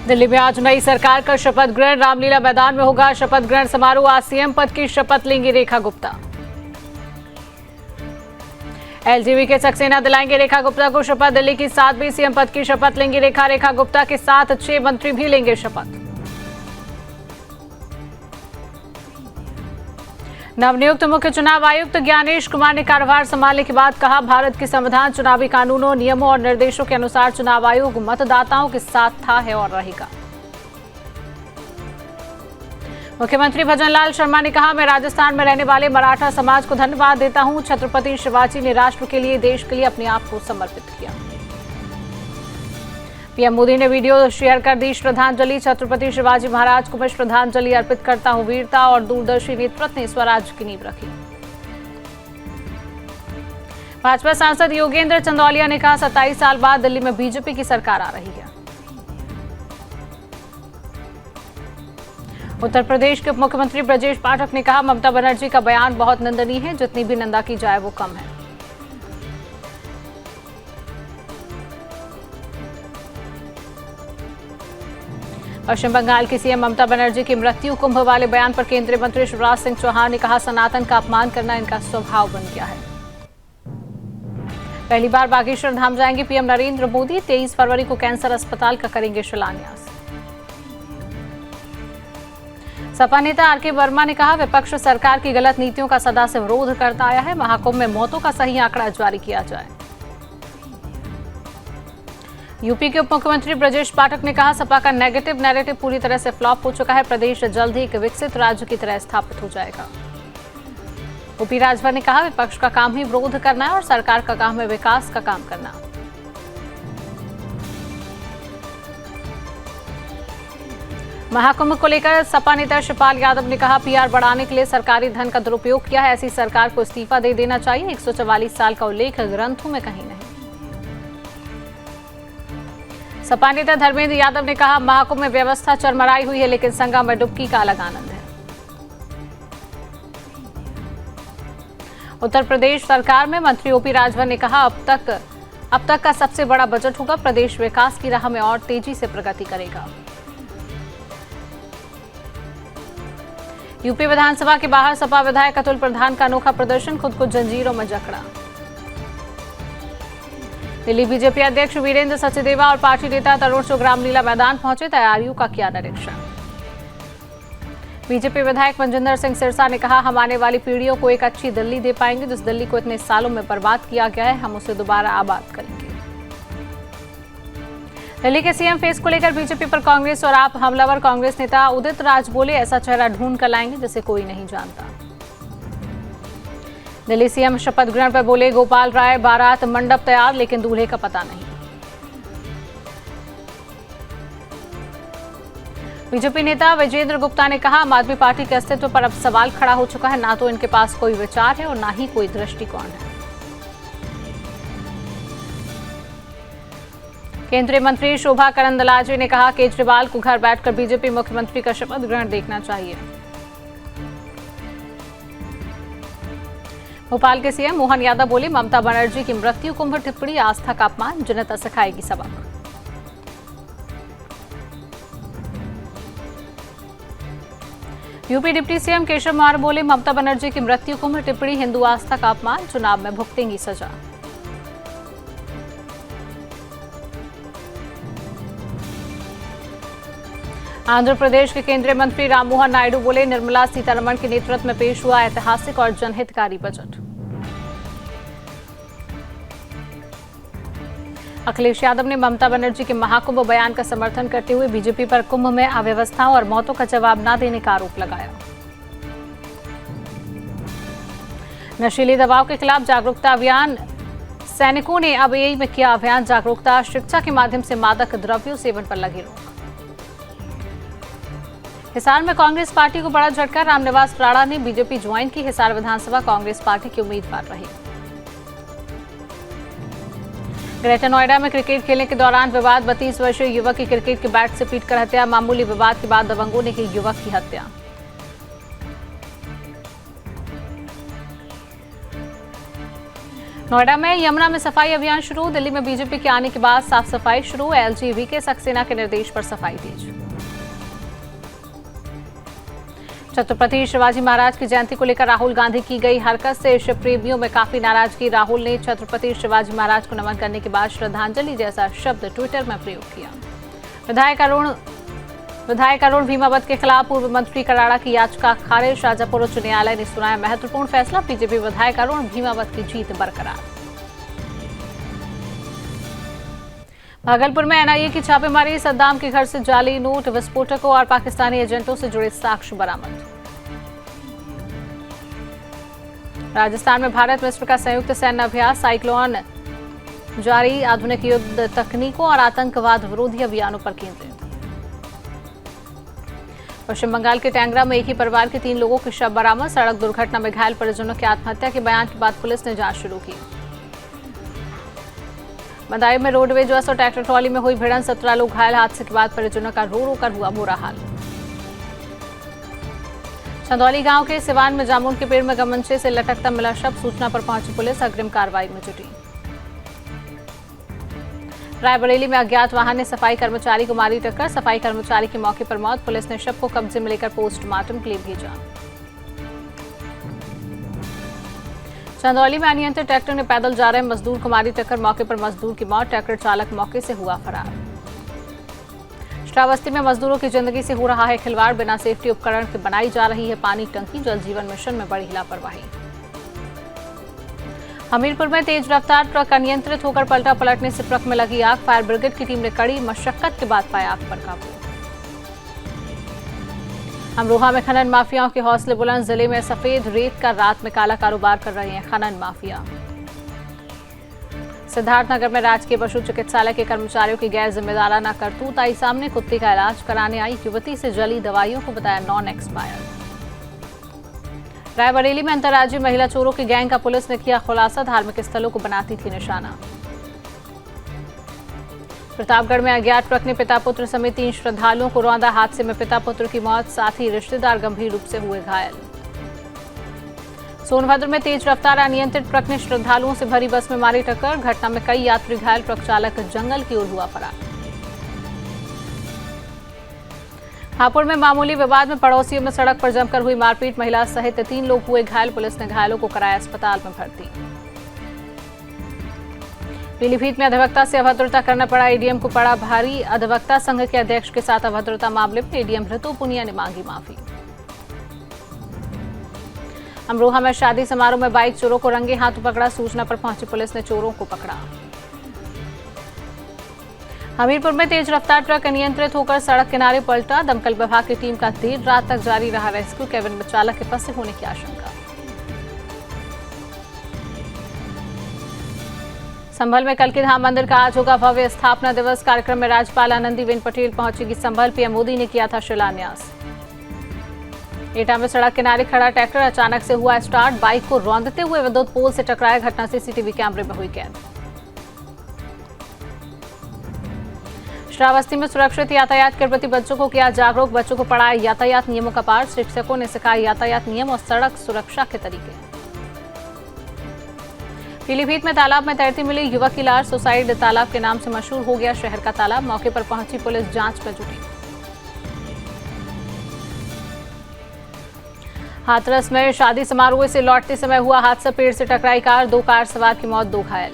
दिल्ली में आज नई सरकार का शपथ ग्रहण रामलीला मैदान में होगा। शपथ ग्रहण समारोह आज सीएम पद की शपथ लेंगी रेखा गुप्ता। एलजेपी के सक्सेना दिलाएंगे रेखा गुप्ता को शपथ। दिल्ली की 7वीं सीएम पद की शपथ लेंगी रेखा। रेखा गुप्ता के साथ 6 मंत्री भी लेंगे शपथ। नवनियुक्त मुख्य चुनाव आयुक्त ज्ञानेश कुमार ने कार्यभार संभालने के बाद कहा, भारत के संविधान, चुनावी कानूनों, नियमों और निर्देशों के अनुसार चुनाव आयोग मतदाताओं के साथ था, है और रहेगा। मुख्यमंत्री भजनलाल शर्मा ने कहा, मैं राजस्थान में रहने वाले मराठा समाज को धन्यवाद देता हूं। छत्रपति शिवाजी ने राष्ट्र के लिए, देश के लिए अपने आप को समर्पित किया। पीएम मोदी ने वीडियो शेयर कर दी श्रद्धांजलि। छत्रपति शिवाजी महाराज को मैं श्रद्धांजलि अर्पित करता हूं। वीरता और दूरदर्शी नेतृत्व ने स्वराज की नींव रखी। भाजपा सांसद योगेंद्र चंदौलिया ने कहा, 27 साल बाद दिल्ली में बीजेपी की सरकार आ रही है। उत्तर प्रदेश के उप मुख्यमंत्री ब्रजेश पाठक ने कहा, ममता बनर्जी का बयान बहुत निंदनीय है। जितनी भी निंदा की जाए वो कम है। पश्चिम बंगाल की सीएम ममता बनर्जी की मृत्यु कुंभ वाले बयान पर केंद्रीय मंत्री शिवराज सिंह चौहान ने कहा, सनातन का अपमान करना इनका स्वभाव बन गया है। पहली बार बागेश्वर धाम जाएंगे पीएम नरेंद्र मोदी। 23 फरवरी को कैंसर अस्पताल का करेंगे शिलान्यास। सपा नेता आरके वर्मा ने कहा, विपक्ष सरकार की गलत नीतियों का सदा से विरोध करता आया है। महाकुंभ में मौतों का सही आंकड़ा जारी किया जाए। यूपी के उप मुख्यमंत्री ब्रजेश पाठक ने कहा, सपा का नेगेटिव नैरेटिव पूरी तरह से फ्लॉप हो चुका है। प्रदेश जल्द ही एक विकसित राज्य की तरह स्थापित हो जाएगा। ओपी राजभर ने कहा, विपक्ष का काम ही विरोध करना है और सरकार का काम है विकास का काम करना। महाकुंभ को लेकर सपा नेता शिवपाल यादव ने कहा, पीआर बढ़ाने के लिए सरकारी धन का दुरुपयोग किया है। ऐसी सरकार को इस्तीफा दे देना चाहिए। 144 साल का उल्लेख ग्रंथों में कहीं नहीं। सपा नेता धर्मेंद्र यादव ने कहा, महाकुंभ में व्यवस्था चरमराई हुई है, लेकिन संगम में डुबकी का अलग आनंद है। उत्तर प्रदेश सरकार में मंत्री ओपी राजभर ने कहा, अब तक का सबसे बड़ा बजट होगा। प्रदेश विकास की राह में और तेजी से प्रगति करेगा। यूपी विधानसभा के बाहर सपा विधायक अतुल प्रधान का अनोखा प्रदर्शन, खुद को जंजीरों में जकड़ा। दिल्ली बीजेपी अध्यक्ष वीरेंद्र सचदेवा और पार्टी नेता तरुण चुग रामलीला मैदान पहुंचे। तैयारियों का किया निरीक्षण। बीजेपी विधायक मनजिंदर सिंह सिरसा ने कहा, हम आने वाली पीढ़ियों को एक अच्छी दिल्ली दे पाएंगे। जिस दिल्ली को इतने सालों में बर्बाद किया गया है, हम उसे दोबारा आबाद करेंगे। दिल्ली के सीएम फेस को लेकर बीजेपी पर कांग्रेस और आप हमलावर। कांग्रेस नेता उदित राज बोले, ऐसा चेहरा ढूंढ कर लाएंगे जिसे कोई नहीं जानता। दिल्ली सीएम शपथ ग्रहण पर बोले, गोपाल राय, बारात मंडप तैयार लेकिन दूल्हे का पता नहीं। बीजेपी नेता विजेंद्र गुप्ता ने कहा, आम आदमी पार्टी के अस्तित्व पर अब सवाल खड़ा हो चुका है। ना तो इनके पास कोई विचार है और ना ही कोई दृष्टिकोण है। केंद्रीय मंत्री शोभा करंदलाजे ने कहा, केजरीवाल को घर बैठकर बीजेपी मुख्यमंत्री का शपथ ग्रहण देखना चाहिए। भोपाल के सीएम मोहन यादव बोले, ममता बनर्जी की मृत्यु कुंभ टिप्पणी आस्था का अपमान, जनता सिखाएगी सबक। UP deputy CM Keshav Maurya बोले, ममता बनर्जी की मृत्यु कुंभ टिप्पणी हिंदू आस्था का अपमान, चुनाव में भुगतेंगी सजा। आंध्र प्रदेश के केंद्रीय मंत्री राममोहन नायडू बोले, निर्मला सीतारमण के नेतृत्व में पेश हुआ ऐतिहासिक और जनहितकारी बजट। अखिलेश यादव ने ममता बनर्जी के महाकुंभ बयान का समर्थन करते हुए बीजेपी पर कुंभ में अव्यवस्थाओं और मौतों का जवाब न देने का आरोप लगाया। नशीली दवाओं के खिलाफ जागरूकता अभियान, सैनिकों ने अब एआई में किया अभियान जागरूकता। शिक्षा के माध्यम से मादक द्रव्यों सेवन पर लगी रोक। हिसार में कांग्रेस पार्टी को बड़ा झटका, रामनिवास राणा ने बीजेपी ज्वाइन की। हिसार विधानसभा कांग्रेस पार्टी के उम्मीदवार रहे। ग्रेटर नोएडा में क्रिकेट खेलने के दौरान विवाद, 32 वर्षीय युवक की क्रिकेट के बैट से पीटकर हत्या। मामूली विवाद के बाद दबंगों ने की युवक की हत्या। नोएडा में यमुना में सफाई अभियान शुरू। दिल्ली में बीजेपी के आने के बाद साफ सफाई शुरू। एलजी वीके सक्सेना के निर्देश पर सफाई तेज। छत्रपति शिवाजी महाराज की जयंती को लेकर राहुल गांधी की गई हरकत से शिव प्रेमियों में काफी नाराजगी। राहुल ने छत्रपति शिवाजी महाराज को नमन करने के बाद श्रद्धांजलि जैसा शब्द ट्विटर में प्रयोग किया। विधायक अरुण भीमावत के खिलाफ पूर्व मंत्री कराड़ा की याचिका खारिज। शाजापुर उच्च न्यायालय ने सुनाया महत्वपूर्ण फैसला। बीजेपी विधायक अरुण भीमावत की जीत बरकरार। भागलपुर में एनआईए की छापेमारी। सद्दाम के घर से जाली नोट, विस्फोटकों और पाकिस्तानी एजेंटों से जुड़े साक्ष्य बरामद। राजस्थान में भारत मिस्र का संयुक्त सैन्य अभ्यास। साइक्लोन जारी, आधुनिक युद्ध तकनीकों और आतंकवाद विरोधी अभियानों पर केंद्रित। पश्चिम बंगाल के टेंगरा में एक ही परिवार के 3 लोगों के शव बरामद। सड़क दुर्घटना में घायल परिजनों की आत्महत्या के बयान के बाद पुलिस ने जांच शुरू की। बदायूं में रोडवेज बस और ट्रैक्टर ट्रॉली में हुई भिड़ंत, 17 लोग घायल। हादसे के बाद परिजनों का रो रो कर हुआ बुरा हाल। चंदौली गांव के सिवान में जामुन के पेड़ में गमंचे से लटकता मिला शव। सूचना पर पहुंची पुलिस अग्रिम कार्रवाई में जुटी। रायबरेली में अज्ञात वाहन ने सफाई कर्मचारी को मारी टक्कर। सफाई कर्मचारी की मौके पर मौत। पुलिस ने शव को कब्जे में लेकर पोस्टमार्टम के लिए भेजा। चंदौली में अनियंत्रित ट्रैक्टर ने पैदल जा रहे मजदूर को मारी टक्कर। मौके पर मजदूर की मौत। ट्रैक्टर चालक मौके से हुआ फरार। श्रावस्ती में मजदूरों की जिंदगी से हो रहा है खिलवाड़। बिना सेफ्टी उपकरण के बनाई जा रही है पानी टंकी। जल जीवन मिशन में बड़ी लापरवाही। हमीरपुर में तेज रफ्तार ट्रक अनियंत्रित होकर पलटा। पलटने से ट्रक में लगी आग। फायर ब्रिगेड की टीम ने कड़ी मशक्कत के बाद पाया आग पर काबू। अमरोहा में खनन माफियाओं के हौसले बुलंद। जिले में सफेद रेत का रात में काला कारोबार कर रहे हैं खनन माफिया। सिद्धार्थनगर में राजकीय पशु चिकित्सालय के कर्मचारियों की गैर जिम्मेदाराना करतूत आई सामने। कुत्ते का इलाज कराने आई युवती से जली दवाइयों को बताया नॉन एक्सपायर्ड। रायबरेली में अंतर्राज्यीय महिला चोरों की गैंग का पुलिस ने किया खुलासा। धार्मिक स्थलों को बनाती थी निशाना। प्रतापगढ़ में अज्ञात ट्रक ने पिता पुत्र समेत 3 श्रद्धालुओं को रौंदा। हादसे में पिता पुत्र की मौत, साथ ही रिश्तेदार गंभीर रूप से हुए घायल। सोनभद्र में तेज रफ्तार अनियंत्रित ट्रक ने श्रद्धालुओं से भरी बस में मारी टक्कर। घटना में कई यात्री घायल। ट्रक चालक जंगल की ओर हुआ फरार। हापुड़ में मामूली विवाद में पड़ोसियों में सड़क पर जमकर हुई मारपीट। महिला सहित 3 लोग हुए घायल। पुलिस ने घायलों को कराया अस्पताल में भर्ती। पीलीभीत में अधिवक्ता से अभद्रता करना पड़ा। एडीएम को पड़ा भारी। अधिवक्ता संघ के अध्यक्ष के साथ अभद्रता मामले में एडीएम ऋतु पुनिया ने मांगी माफी। अमरोहा में शादी समारोह में बाइक चोरों को रंगे हाथ पकड़ा। सूचना पर पहुंची पुलिस ने चोरों को पकड़ा। हमीरपुर में तेज रफ्तार ट्रक अनियंत्रित होकर सड़क किनारे पलटा। दमकल विभाग की टीम का देर रात तक जारी रहा रेस्क्यू। केबिन में चालक के फंसे होने की आशंका। संभल में कल के धाम मंदिर का आज होगा भव्य स्थापना दिवस। कार्यक्रम में राज्यपाल आनंदीबेन पटेल पहुंचेगी संभल। पीएम मोदी ने किया था शिलान्यास। एटा में सड़क किनारे खड़ा ट्रैक्टर अचानक से हुआ स्टार्ट। बाइक को रौंदते हुए विद्युत पोल से टकराया। घटना सीसीटीवी कैमरे में हुई कैद। श्रावस्ती में सुरक्षित यातायात के प्रति बच्चों को किया जागरूक। बच्चों को पढ़ाया यातायात नियमों का पाठ। शिक्षकों ने सिखाया यातायात नियम और सड़क सुरक्षा के तरीके। पीलीभीत में तालाब में तैरती मिली युवक की लाश। सुसाइड तालाब के नाम से मशहूर हो गया शहर का तालाब। मौके पर पहुंची पुलिस जांच में जुटी। हाथरस में शादी समारोह से लौटते समय हुआ हादसा। पेड़ से टकराई कार। 2 कार सवार की मौत, 2 घायल।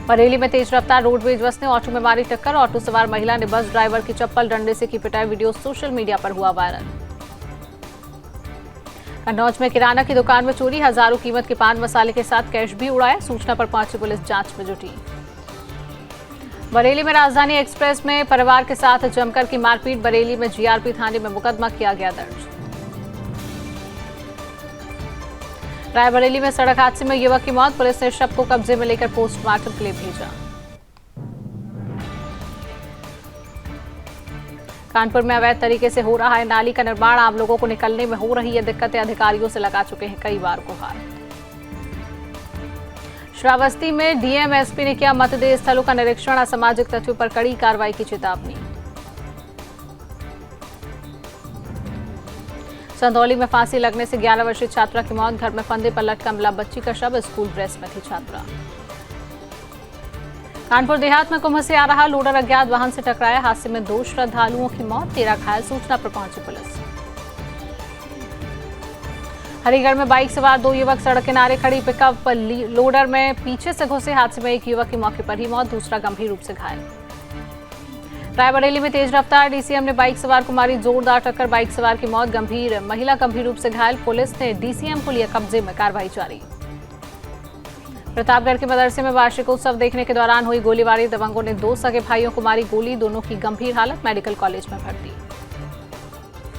बरेली में तेज रफ्तार रोडवेज बस ने ऑटो में मारी टक्कर। ऑटो सवार महिला ने बस ड्राइवर की चप्पल डंडे से की पिटाई। वीडियो सोशल मीडिया पर हुआ वायरल। कन्नौज में किराना की दुकान में चोरी। हजारों कीमत के पान मसाले के साथ कैश भी उड़ाया। सूचना पर पहुंची पुलिस जांच में जुटी। बरेली में राजधानी एक्सप्रेस में परिवार के साथ जमकर की मारपीट। बरेली में जीआरपी थाने में मुकदमा किया गया दर्ज। रायबरेली में सड़क हादसे में युवक की मौत। पुलिस ने शव को कब्जे में लेकर पोस्टमार्टम के लिए भेजा। कानपुर में अवैध तरीके से हो रहा है नाली का निर्माण। आम लोगों को निकलने में हो रही है दिक्कतें। अधिकारियों से लगा चुके हैं कई बार गुहार। श्रावस्ती में डीएम एसपी ने किया मतदेय स्थलों का निरीक्षण। असामाजिक तत्वों पर कड़ी कार्रवाई की चेतावनी। चंदौली में फांसी लगने से 11 वर्षीय छात्रा की मौत। घर में फंदे पर लटका मिला बच्ची का शव। स्कूल ड्रेस में थी छात्रा। कानपुर देहात में कुंभ से आ रहा लोडर अज्ञात वाहन से टकराया। हादसे में 2 श्रद्धालुओं की मौत, 13 घायल। सूचना पर पहुंची पुलिस। हरिगढ़ में बाइक सवार 2 युवक सड़क किनारे खड़ी पिकअप लोडर में पीछे से घुसे। हादसे में एक युवक की मौके पर ही मौत, दूसरा गंभीर रूप से घायल। रायबरेली में तेज रफ्तार डीसीएम ने बाइक सवार को मारी जोरदार टक्कर। बाइक सवार की मौत, गंभीर महिला गंभीर रूप से घायल। पुलिस ने डीसीएम को लिया कब्जे में, कार्रवाई जारी। प्रतापगढ़ के मदरसे में वार्षिक उत्सव देखने के दौरान हुई गोलीबारी। दबंगों ने 2 सगे भाइयों को मारी गोली। दोनों की गंभीर हालत, मेडिकल कॉलेज में भर्ती।